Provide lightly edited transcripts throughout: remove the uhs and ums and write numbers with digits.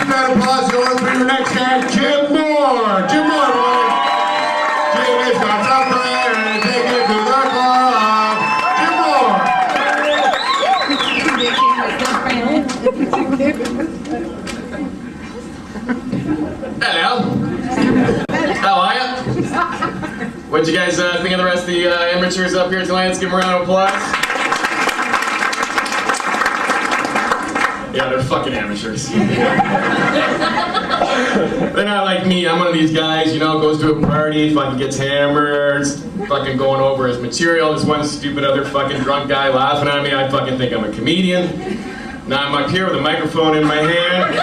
that applause going for your next guy, Jim Moore. Jim Moore, boys. Jim has got something and take it to the club. Jim Moore. Hello. How are you? What'd you guys think of the rest of the amateurs up here tonight? Let's give them a round of applause. Yeah, they're fucking amateurs. They're not like me. I'm one of these guys, you know, goes to a party, fucking gets hammered, fucking going over his material. There's one stupid other fucking drunk guy laughing at me. I fucking think I'm a comedian. Now I'm up here with a microphone in my hand,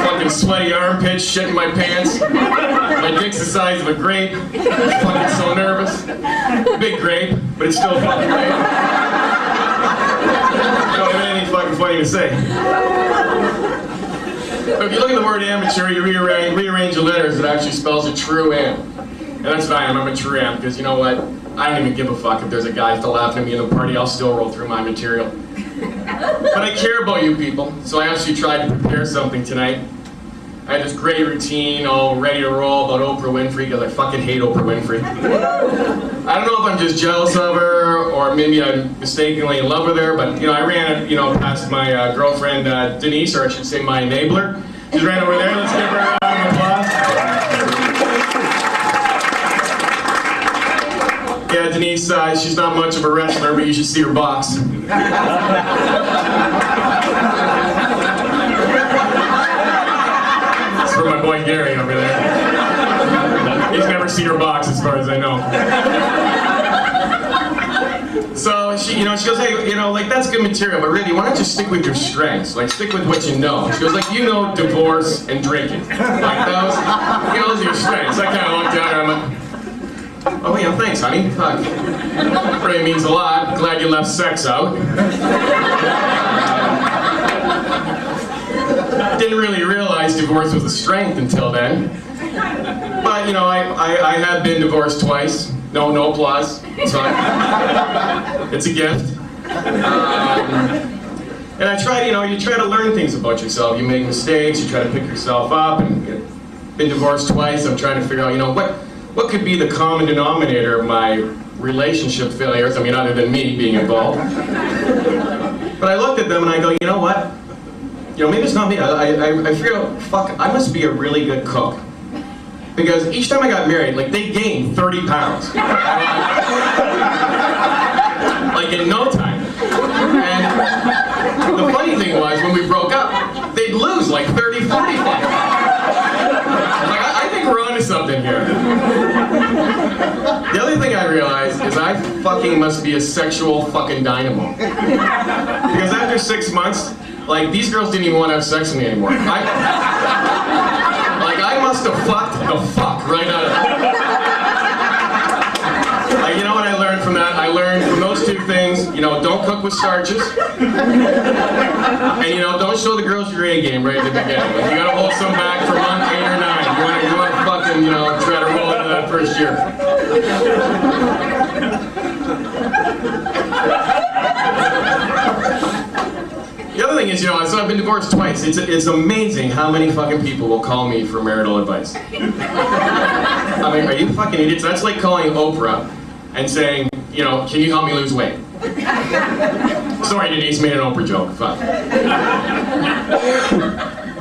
fucking sweaty armpits, shit in my pants. My dick's the size of a grape. Fucking so nervous. Big grape, but it's still fucking grape. I don't have anything fucking funny to say. But if you look at the word amateur, you rearrange the letters, it actually spells a true am. And that's what I am. I'm a true am, because you know what? I don't even give a fuck if there's a guy still laughing at me in the party. I'll still roll through my material. But I care about you people, so I actually tried to prepare something tonight. I had this great routine all ready to roll about Oprah Winfrey, because I fucking hate Oprah Winfrey. I don't know if I'm just jealous of her, or maybe I'm mistakenly in love with her, but you know, I ran past my girlfriend Denise, or I should say my enabler. She ran over there. Let's give her a round of applause. Yeah, Denise, she's not much of a wrestler, but you should see her box. It's for my boy Gary over there. He's never seen her box as far as I know. So she goes, hey, like that's good material, but really, why don't you stick with your strengths? Like, stick with what you know. She goes, like, you know, divorce and drinking. Like those are your strengths. I kind of looked at her, I'm like, oh yeah, thanks, honey. Fuck. Really means a lot. Glad you left sex out. Didn't really realize divorce was a strength until then. But you know, I have been divorced twice. No applause. It's fine. It's a gift. And I try, you try to learn things about yourself. You make mistakes. You try to pick yourself up. And been divorced twice. I'm trying to figure out, what could be the common denominator of my relationship failures? I mean, other than me being involved. But I looked at them and I go, you know what? Maybe it's not me. I figured out, fuck, I must be a really good cook. Because each time I got married, like, they gained 30 pounds. Like, in no time. And the funny thing was, when we broke up, they'd lose like 30, 40 pounds. I think we're onto something here. The other thing I realized is I fucking must be a sexual fucking dynamo. Because after 6 months, like, these girls didn't even want to have sex with me anymore. I must have fucked the fuck right out of it. You know what I learned from that? I learned from those two things, don't cook with starches. And don't show the girls your A game right at the beginning. Like, you gotta hold some back for month 8 or 9. You wanna fucking, try to roll into that first year. The other thing is, so I've been divorced twice. It's amazing how many fucking people will call me for marital advice. I mean, are you fucking idiots? That's like calling Oprah and saying, can you help me lose weight? Sorry, Denise, made an Oprah joke. Fuck.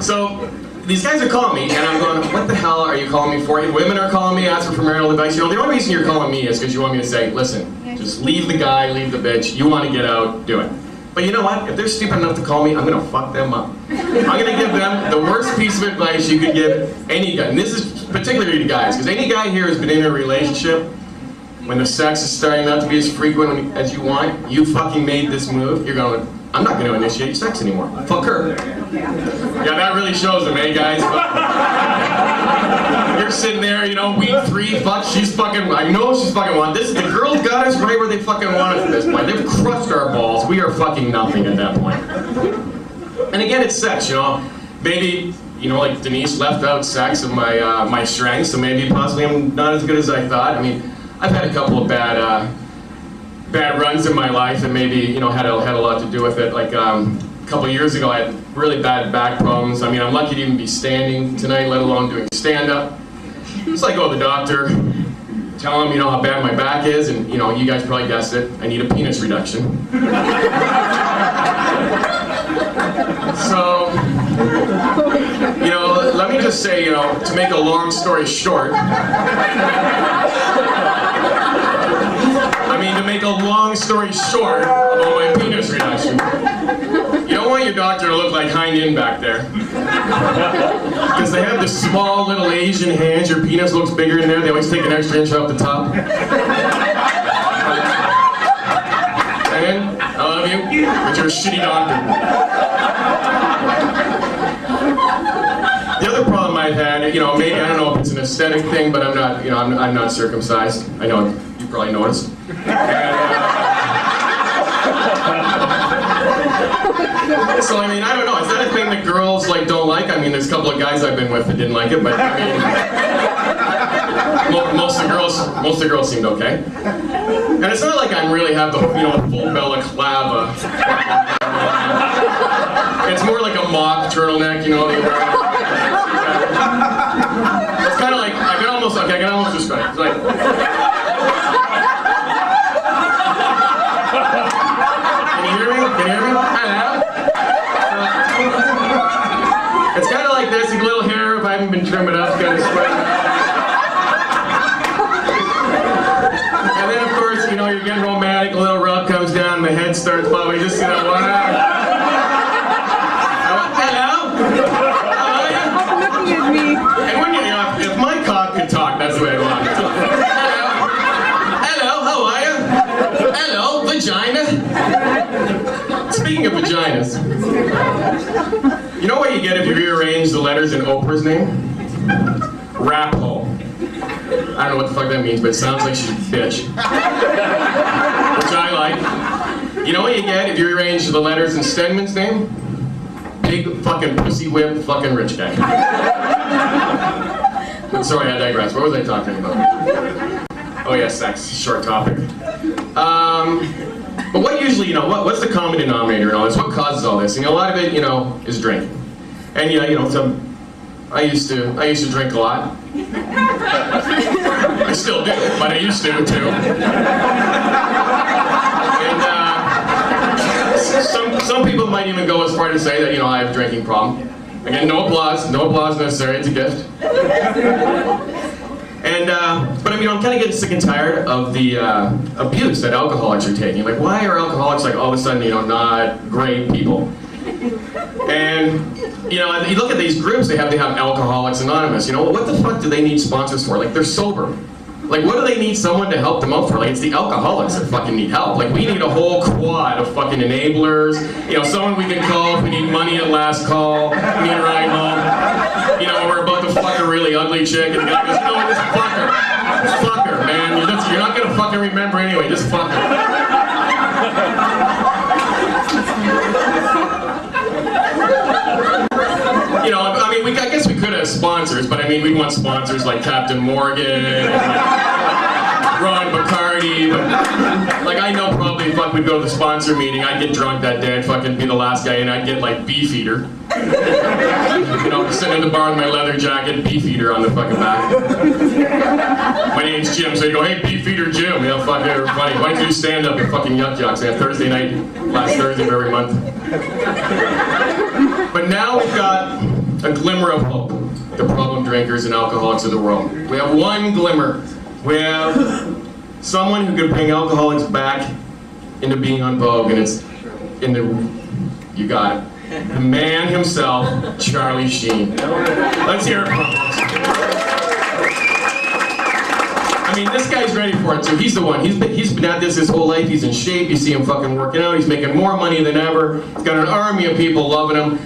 So, these guys are calling me, and I'm going, what the hell are you calling me for? Women are calling me, asking for marital advice. The only reason you're calling me is because you want me to say, listen, just leave the guy, leave the bitch. You want to get out, do it. But you know what? If they're stupid enough to call me, I'm gonna fuck them up. I'm gonna give them the worst piece of advice you could give any guy. And this is particularly to guys, because any guy here has been in a relationship when the sex is starting not to be as frequent as you want. You fucking made this move. You're going, I'm not gonna initiate sex anymore. Fuck her. Yeah, that really shows them, eh, guys? You're sitting there, week 3, fuck, she's fucking, I know she's fucking want this. The girls got us right where they fucking want us at this point. They've crushed our balls. We are fucking nothing at that point. And again, it's sex, Maybe, like Denise left out sex of my strengths, so maybe possibly I'm not as good as I thought. I mean, I've had a couple of bad runs in my life, and maybe, had a lot to do with it. Like, a couple of years ago, I had really bad back problems. I mean, I'm lucky to even be standing tonight, let alone doing stand-up. So I go to the doctor, tell him, how bad my back is, and, you guys probably guessed it, I need a penis reduction. So, let me just say, to make a long story short, to make a long story short about my penis reduction, you don't want your doctor to look like Hein back there. Because they have the small little Asian hands, your penis looks bigger in there, they always take an extra inch off the top. And I love you, but you're a shitty doctor. The other problem I've had, maybe, I don't know if it's an aesthetic thing, but I'm not, I'm not circumcised. I know you probably noticed. So, I don't know, is that a thing that girls, don't like? There's a couple of guys I've been with that didn't like it, but, most of the girls seemed okay. And it's not like I really have the, full balaclava. It's more like a mock turtleneck, they wear. It's kind of like, I can almost describe it. It's like, can you hear me? Hello? It's kind of like this, a little hair, if I haven't been trimmed up, kind of spread. And then, of course, you're getting romantic, a little rub comes down, the head starts bobbing, just, Hello? How are you? Looking at me. And when if my cock could talk, that's the way I want it. Hello, how are you? Hello, vagina. Speaking of vaginas, you know what you get if you rearrange the letters in Oprah's name? Rap hole. I don't know what the fuck that means, but it sounds like she's a bitch. Which I like. You know what you get if you rearrange the letters in Stedman's name? Big fucking pussy whip fucking rich guy. But sorry, I digress. What was I talking about? Oh yeah, sex. Short topic. But what usually, what's the common denominator in all this? What causes all this? And a lot of it, is drinking. And I used to drink a lot. I still do, but I used to too. And some people might even go as far to say that I have a drinking problem. Again, no applause necessary. It's a gift. And but I'm kind of getting sick and tired of the abuse that alcoholics are taking. Like, why are alcoholics all of a sudden not great people? And you look at these groups, they have Alcoholics Anonymous. What the fuck do they need sponsors for? They're sober. What do they need someone to help them out for? It's the alcoholics that fucking need help. We need a whole quad of fucking enablers. Someone we can call if we need money at last call. We need a ride home. We're about to fuck a really ugly chick, and the guy goes, just fuck her. Just fuck her, man. You're not gonna fucking remember anyway. Just fuck her. I guess we could have sponsors, but we want sponsors like Captain Morgan and Ron Bacardi. But, I know probably if we'd go to the sponsor meeting, I'd get drunk that day, I'd fucking be the last guy, and I'd get Beefeater. Sitting in the bar with my leather jacket, Beefeater on the fucking back. My name's Jim, so you go, hey, Beefeater Jim, fuck everybody. Why don't you do stand up at fucking Yuk Yuk's? They have Thursday night, last Thursday of every month. But now we've got a glimmer of hope, the problem drinkers and alcoholics of the world. We have one glimmer. We have someone who can bring alcoholics back into being on Vogue, and it's you got it. The man himself, Charlie Sheen. Let's hear it from him. This guy's ready for it too. He's the one. He's been at this his whole life. He's in shape. You see him fucking working out. He's making more money than ever. He's got an army of people loving him.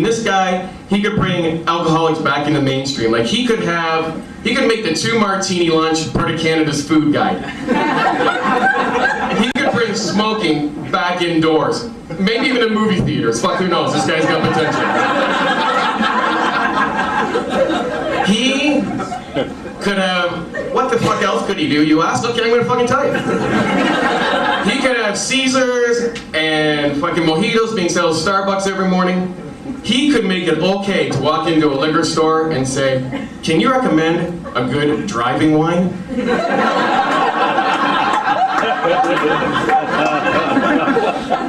This guy, he could bring alcoholics back into mainstream. He could make the 2 martini lunch part of Canada's food guide. He could bring smoking back indoors. Maybe even in movie theaters. Fuck, who knows? This guy's got potential. He could have... What the fuck else could he do, you ask? Okay, I'm gonna fucking tell you. He could have Caesars and fucking mojitos being sold at Starbucks every morning. he could make it okay to walk into a liquor store and say, "Can you recommend a good driving wine?"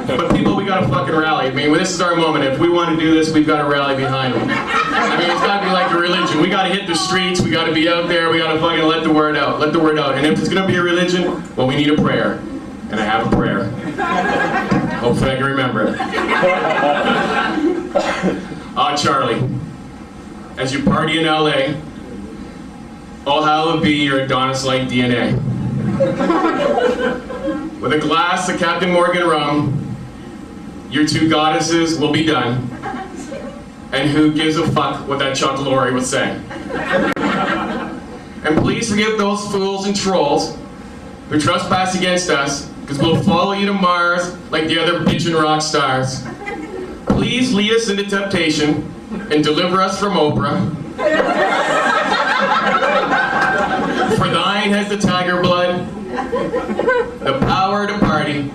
But people, we gotta fucking rally. I mean, this is our moment. If we want to do this, we've got to rally behind them. I mean, it's gotta be like a religion. We gotta hit the streets. We gotta be out there. We gotta fucking let the word out. Let the word out. And if it's gonna be a religion, well, we need a prayer. And I have a prayer. Hopefully I can remember it. Charlie, as you party in LA, all hallowed be your Adonis-like DNA. With a glass of Captain Morgan rum, your two goddesses will be done. And who gives a fuck what that Chuck Lorre would say? And please forgive those fools and trolls who trespass against us, because we'll follow you to Mars like the other bitchin' rock stars. Please lead us into temptation and deliver us from Oprah. For thine has the tiger blood, the power to party,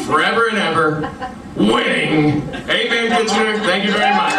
forever and ever, winning. Amen, Kitchener. Thank you very much.